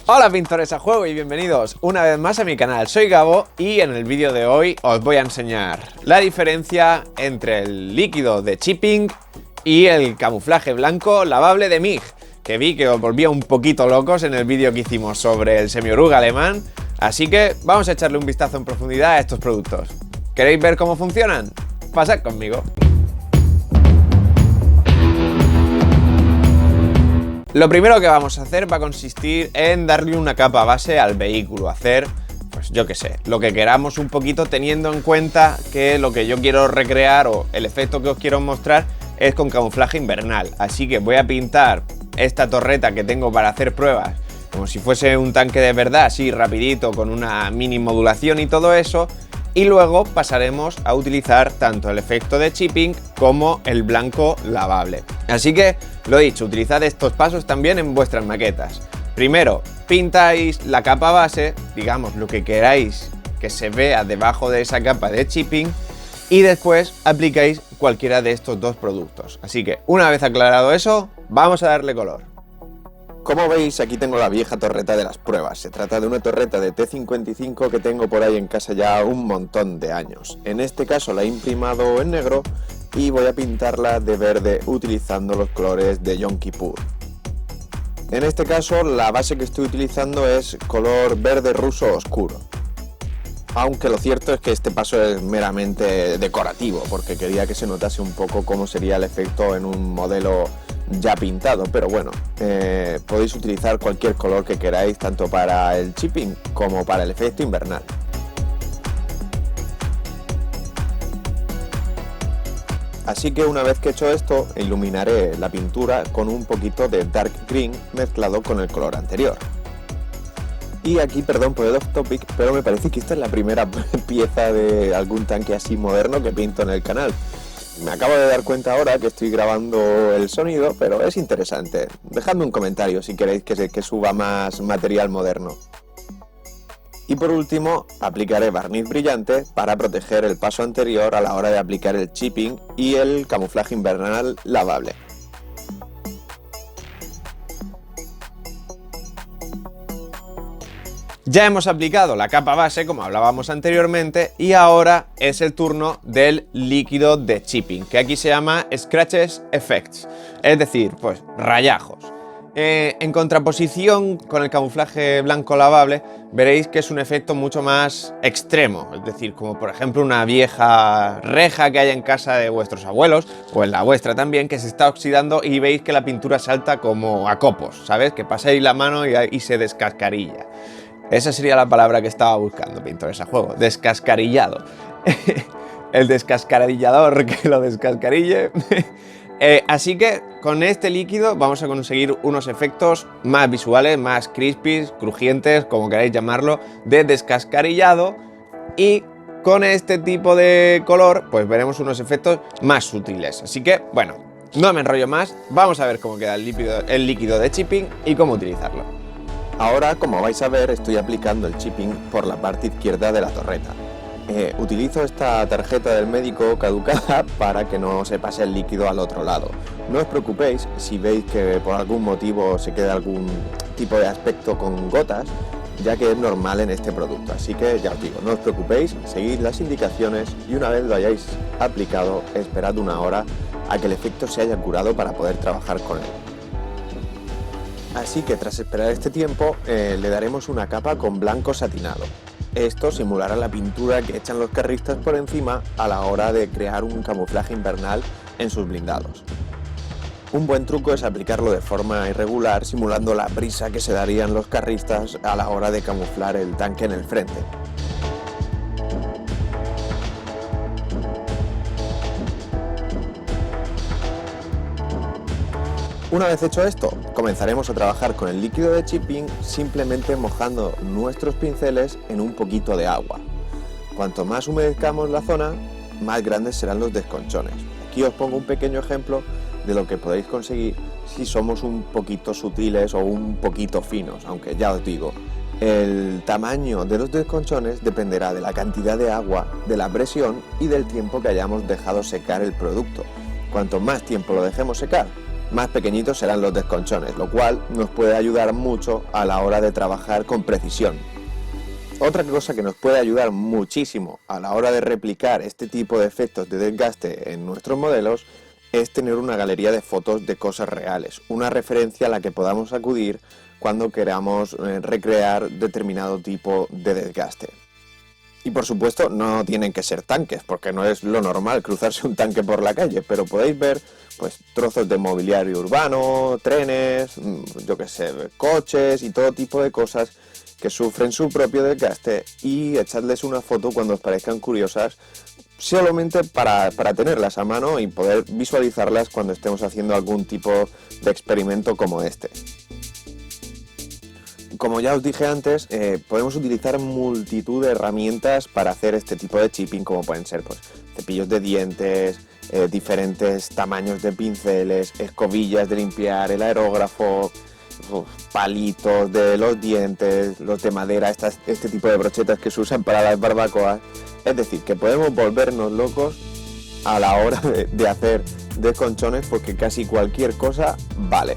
Hola pintores a juego y bienvenidos una vez más a mi canal. Soy Gabo y en el vídeo de hoy os voy a enseñar la diferencia entre el líquido de chipping y el camuflaje blanco lavable de MIG, que vi que os volvía un poquito locos en el vídeo que hicimos sobre el semi-oruga alemán, así que vamos a echarle un vistazo en profundidad a estos productos. ¿Queréis ver cómo funcionan? Pasad conmigo. Lo primero que vamos a hacer va a consistir en darle una capa base al vehículo, hacer, pues yo qué sé, lo que queramos un poquito, teniendo en cuenta que lo que yo quiero recrear o el efecto que os quiero mostrar es con camuflaje invernal. Así que voy a pintar esta torreta que tengo para hacer pruebas como si fuese un tanque de verdad, así rapidito, con una mini modulación y todo eso. Y luego pasaremos a utilizar tanto el efecto de chipping como el blanco lavable. Así que, lo dicho, utilizad estos pasos también en vuestras maquetas. Primero, pintáis la capa base, digamos lo que queráis que se vea debajo de esa capa de chipping, y después aplicáis cualquiera de estos dos productos. Así que, una vez aclarado eso, vamos a darle color. Como veis, aquí tengo la vieja torreta de las pruebas. Se trata de una torreta de T55 que tengo por ahí en casa ya un montón de años. En este caso la he imprimado en negro y voy a pintarla de verde utilizando los colores de Yom Kippur. En este caso la base que estoy utilizando es color verde ruso oscuro. Aunque lo cierto es que este paso es meramente decorativo, porque quería que se notase un poco cómo sería el efecto en un modelo ya pintado, pero bueno, podéis utilizar cualquier color que queráis, tanto para el chipping como para el efecto invernal. Así que una vez que he hecho esto, iluminaré la pintura con un poquito de dark green mezclado con el color anterior. Y aquí, perdón por el off topic, pero me parece que esta es la primera pieza de algún tanque así moderno que pinto en el canal. Me acabo de dar cuenta ahora que estoy grabando el sonido, pero es interesante. Dejadme un comentario si queréis que suba más material moderno. Y por último, aplicaré barniz brillante para proteger el paso anterior a la hora de aplicar el chipping y el camuflaje invernal lavable. Ya hemos aplicado la capa base, como hablábamos anteriormente, y ahora es el turno del líquido de chipping, que aquí se llama Scratches Effects, es decir, pues rayajos. En contraposición con el camuflaje blanco lavable, veréis que es un efecto mucho más extremo, es decir, como por ejemplo una vieja reja que haya en casa de vuestros abuelos, o en la vuestra también, que se está oxidando y veis que la pintura salta como a copos, ¿sabes? Que pasáis la mano y se descascarilla. Esa sería la palabra que estaba buscando, pintores a juego, descascarillado. El descascarillador que lo descascarille. Así que con este líquido vamos a conseguir unos efectos más visuales, más crispy, crujientes, como queráis llamarlo, de descascarillado. Y con este tipo de color, pues veremos unos efectos más sutiles. Así que, bueno, no me enrollo más, vamos a ver cómo queda el líquido de chipping y cómo utilizarlo. Ahora, como vais a ver, estoy aplicando el chipping por la parte izquierda de la torreta. Utilizo esta tarjeta del médico caducada para que no se pase el líquido al otro lado. No os preocupéis si veis que por algún motivo se queda algún tipo de aspecto con gotas, ya que es normal en este producto. Así que ya os digo, no os preocupéis, seguid las indicaciones y una vez lo hayáis aplicado, esperad una hora a que el efecto se haya curado para poder trabajar con él. Así que tras esperar este tiempo, le daremos una capa con blanco satinado. Esto simulará la pintura que echan los carristas por encima a la hora de crear un camuflaje invernal en sus blindados. Un buen truco es aplicarlo de forma irregular, simulando la brisa que se darían los carristas a la hora de camuflar el tanque en el frente. Una vez hecho esto, comenzaremos a trabajar con el líquido de chipping simplemente mojando nuestros pinceles en un poquito de agua. Cuanto más humedezcamos la zona, más grandes serán los desconchones. Aquí os pongo un pequeño ejemplo de lo que podéis conseguir si somos un poquito sutiles o un poquito finos, aunque ya os digo, el tamaño de los desconchones dependerá de la cantidad de agua, de la presión y del tiempo que hayamos dejado secar el producto. Cuanto más tiempo lo dejemos secar, más pequeñitos serán los desconchones, lo cual nos puede ayudar mucho a la hora de trabajar con precisión. Otra cosa que nos puede ayudar muchísimo a la hora de replicar este tipo de efectos de desgaste en nuestros modelos es tener una galería de fotos de cosas reales, una referencia a la que podamos acudir cuando queramos recrear determinado tipo de desgaste. Y por supuesto no tienen que ser tanques, porque no es lo normal cruzarse un tanque por la calle, pero podéis ver pues trozos de mobiliario urbano, trenes, yo que sé, coches y todo tipo de cosas que sufren su propio desgaste, y echadles una foto cuando os parezcan curiosas, solamente para tenerlas a mano y poder visualizarlas cuando estemos haciendo algún tipo de experimento como este. Como ya os dije antes, podemos utilizar multitud de herramientas para hacer este tipo de chipping, como pueden ser pues, cepillos de dientes, diferentes tamaños de pinceles, escobillas de limpiar, el aerógrafo, palitos de los dientes, los de madera, este tipo de brochetas que se usan para las barbacoas. Es decir, que podemos volvernos locos a la hora de hacer desconchones, porque casi cualquier cosa vale.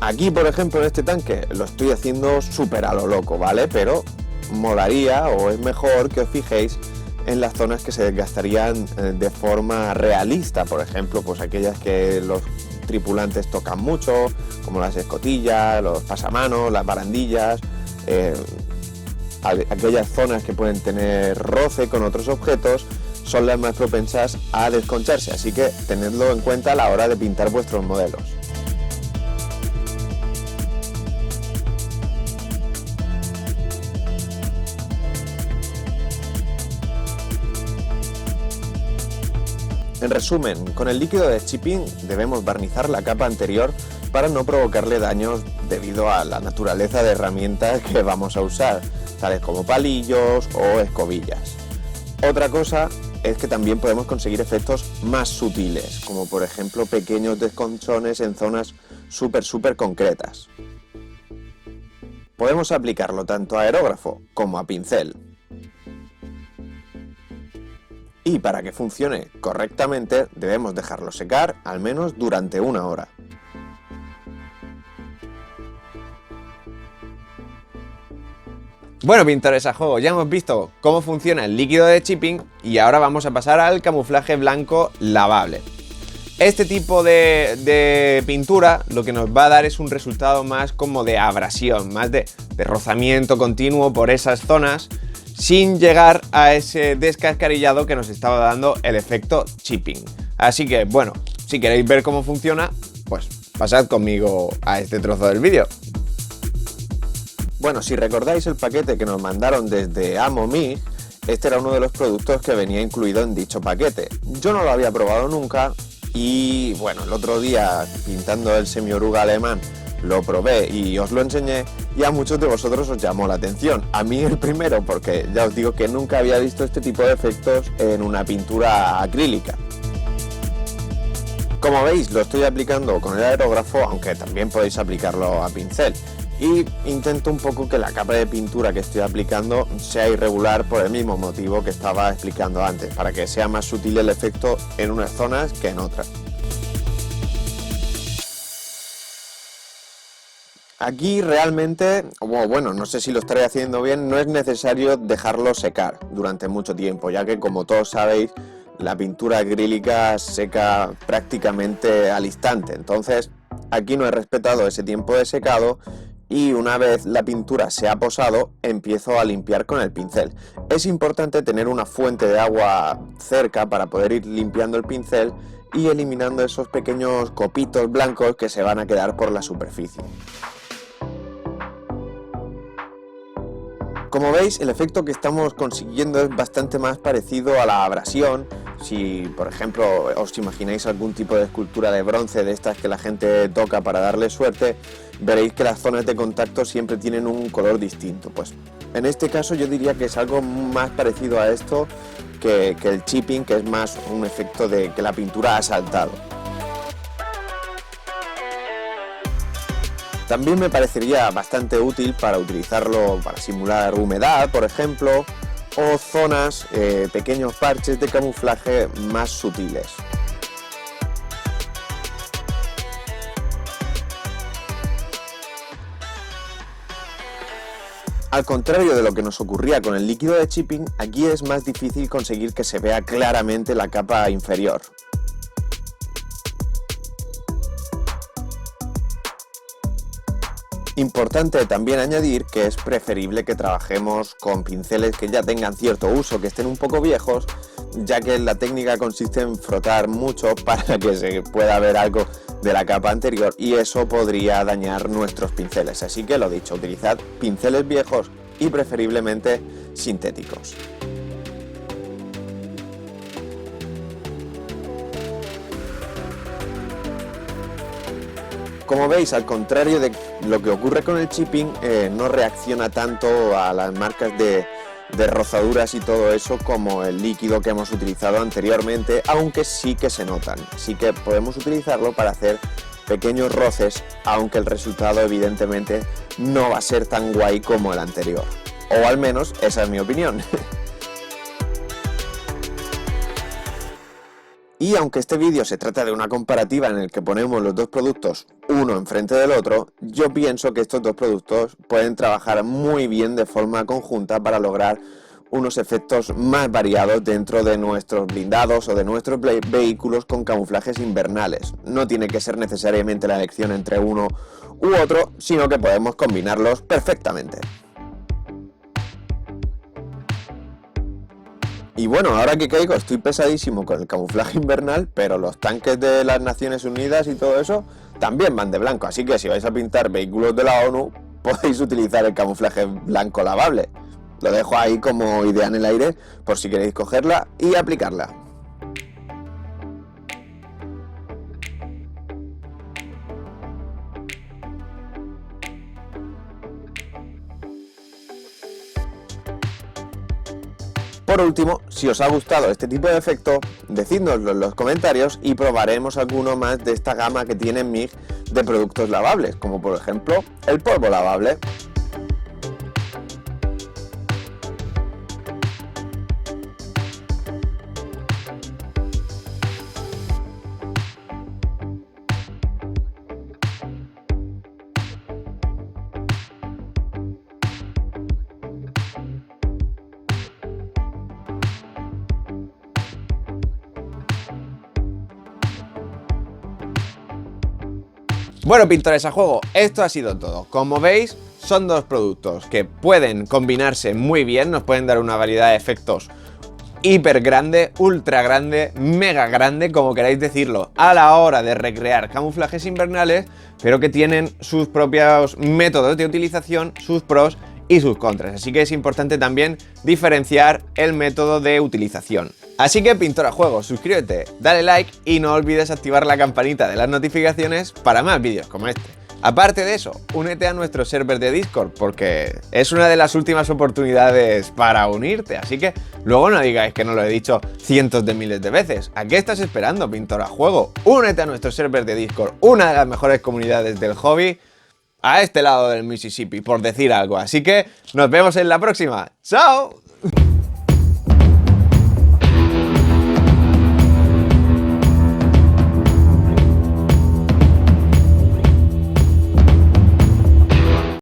Aquí, por ejemplo, en este tanque lo estoy haciendo súper a lo loco, ¿vale? Pero molaría, o es mejor que os fijéis en las zonas que se desgastarían de forma realista, por ejemplo, pues aquellas que los tripulantes tocan mucho, como las escotillas, los pasamanos, las barandillas, aquellas zonas que pueden tener roce con otros objetos son las más propensas a desconcharse, así que tenedlo en cuenta a la hora de pintar vuestros modelos. En resumen, con el líquido de chipping debemos barnizar la capa anterior para no provocarle daños debido a la naturaleza de herramientas que vamos a usar, tales como palillos o escobillas. Otra cosa es que también podemos conseguir efectos más sutiles, como por ejemplo pequeños desconchones en zonas súper concretas. Podemos aplicarlo tanto a aerógrafo como a pincel. Y para que funcione correctamente debemos dejarlo secar al menos durante 1 hora. Bueno, pintores a juego, ya hemos visto cómo funciona el líquido de chipping y ahora vamos a pasar al camuflaje blanco lavable. Este tipo de pintura lo que nos va a dar es un resultado más como de abrasión, más de rozamiento continuo por esas zonas, sin llegar a ese descascarillado que nos estaba dando el efecto chipping. Así que, bueno, si queréis ver cómo funciona, pues pasad conmigo a este trozo del vídeo. Bueno, si recordáis el paquete que nos mandaron desde AMOMIG, este era uno de los productos que venía incluido en dicho paquete. Yo no lo había probado nunca y, bueno, el otro día pintando el semioruga alemán lo probé y os lo enseñé, y a muchos de vosotros os llamó la atención. A mí el primero, porque ya os digo que nunca había visto este tipo de efectos en una pintura acrílica. Como veis, lo estoy aplicando con el aerógrafo, aunque también podéis aplicarlo a pincel. Y intento un poco que la capa de pintura que estoy aplicando sea irregular por el mismo motivo que estaba explicando antes, para que sea más sutil el efecto en unas zonas que en otras. Aquí realmente, bueno, no sé si lo estaré haciendo bien, no es necesario dejarlo secar durante mucho tiempo, ya que como todos sabéis, la pintura acrílica seca prácticamente al instante. Entonces, aquí no he respetado ese tiempo de secado y una vez la pintura se ha posado, empiezo a limpiar con el pincel. Es importante tener una fuente de agua cerca para poder ir limpiando el pincel y eliminando esos pequeños copitos blancos que se van a quedar por la superficie. Como veis, el efecto que estamos consiguiendo es bastante más parecido a la abrasión. Si, por ejemplo, os imagináis algún tipo de escultura de bronce de estas que la gente toca para darle suerte, veréis que las zonas de contacto siempre tienen un color distinto. Pues en este caso yo diría que es algo más parecido a esto que el chipping, que es más un efecto de que la pintura ha saltado. También me parecería bastante útil para utilizarlo para simular humedad, por ejemplo, o zonas, pequeños parches de camuflaje más sutiles. Al contrario de lo que nos ocurría con el líquido de chipping, aquí es más difícil conseguir que se vea claramente la capa inferior. Importante también añadir que es preferible que trabajemos con pinceles que ya tengan cierto uso, que estén un poco viejos, ya que la técnica consiste en frotar mucho para que se pueda ver algo de la capa anterior y eso podría dañar nuestros pinceles. Así que lo dicho, utilizad pinceles viejos y preferiblemente sintéticos. Como veis, al contrario de lo que ocurre con el chipping, no reacciona tanto a las marcas de rozaduras y todo eso como el líquido que hemos utilizado anteriormente, aunque sí que se notan. Sí que podemos utilizarlo para hacer pequeños roces, aunque el resultado evidentemente no va a ser tan guay como el anterior. O al menos esa es mi opinión. Y aunque este vídeo se trata de una comparativa en el que ponemos los dos productos uno enfrente del otro, yo pienso que estos dos productos pueden trabajar muy bien de forma conjunta para lograr unos efectos más variados dentro de nuestros blindados o de nuestros vehículos con camuflajes invernales. No tiene que ser necesariamente la elección entre uno u otro, sino que podemos combinarlos perfectamente. Y bueno, ahora que caigo, estoy pesadísimo con el camuflaje invernal, pero los tanques de las Naciones Unidas y todo eso también van de blanco, así que si vais a pintar vehículos de la ONU, podéis utilizar el camuflaje blanco lavable. Lo dejo ahí como idea en el aire, por si queréis cogerla y aplicarla. Por último, si os ha gustado este tipo de efecto, decídnoslo en los comentarios y probaremos alguno más de esta gama que tiene MIG de productos lavables, como por ejemplo el polvo lavable. Bueno, pintores a juego, esto ha sido todo. Como veis, son dos productos que pueden combinarse muy bien, nos pueden dar una variedad de efectos hiper grande, ultra grande, mega grande, como queráis decirlo, a la hora de recrear camuflajes invernales, pero que tienen sus propios métodos de utilización, sus pros y sus contras. Así que es importante también diferenciar el método de utilización. Así que pintor a juego, suscríbete, dale like y no olvides activar la campanita de las notificaciones para más vídeos como este. Aparte de eso, únete a nuestro server de Discord porque es una de las últimas oportunidades para unirte, así que luego no digáis que no lo he dicho cientos de miles de veces. ¿A qué estás esperando, pintor a juego? Únete a nuestro server de Discord, una de las mejores comunidades del hobby a este lado del Mississippi, por decir algo. Así que nos vemos en la próxima. ¡Chao!